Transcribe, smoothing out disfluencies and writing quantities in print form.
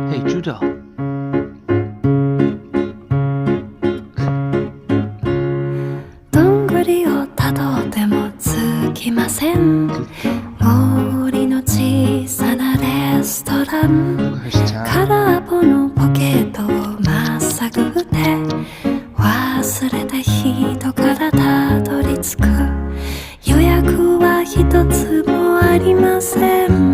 Hey Judah, どんぐりをたどってもつきません。 good girl. 森の小さなレストラン、 Look at her style. 空っぽのポケットをまっさぐって忘れた人からたどり着く。予約は一つもありません。